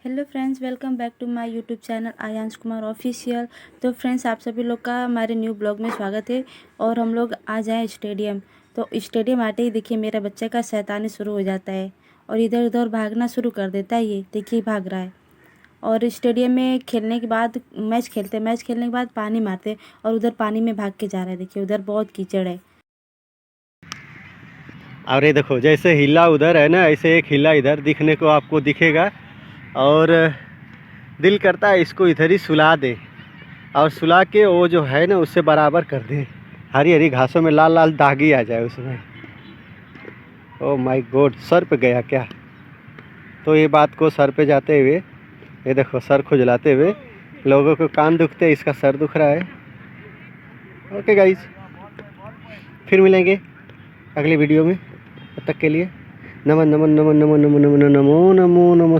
Hello friends, welcome back to my YouTube channel Aayansh Kumar official. तो friends, आप सभी लोग का हमारे न्यू ब्लॉग में स्वागत है। और हम लोग आ जाए स्टेडियम। तो स्टेडियम आते ही देखिए मेरा बच्चे का शैतानी शुरू हो जाता है और इधर उधर भागना शुरू कर देता है। ये देखिए भाग रहा है। और स्टेडियम में खेलने के बाद मैच खेलने के बाद पानी मारते और उधर पानी में भाग के जा रहा है। देखिए उधर बहुत कीचड़ है। और ये देखो, जैसे हिला उधर है ना, ऐसे एक हिला इधर दिखने को आपको दिखेगा। और दिल करता है इसको इधर ही सुला दे और सुला के वो जो है ना उससे बराबर कर दे। हरी हरी घासों में लाल लाल दागी आ जाए उसमें। ओ माय गॉड, सर पे गया क्या? तो ये बात को सर पे जाते हुए, ये देखो सर खुजलाते हुए लोगों को कान दुखते हैं, इसका सर दुख रहा है। ओके गाइस, फिर मिलेंगे अगली वीडियो में। तब तक के लिए नमन नमन नमन नमो नमो नमो नमो नमो नमो।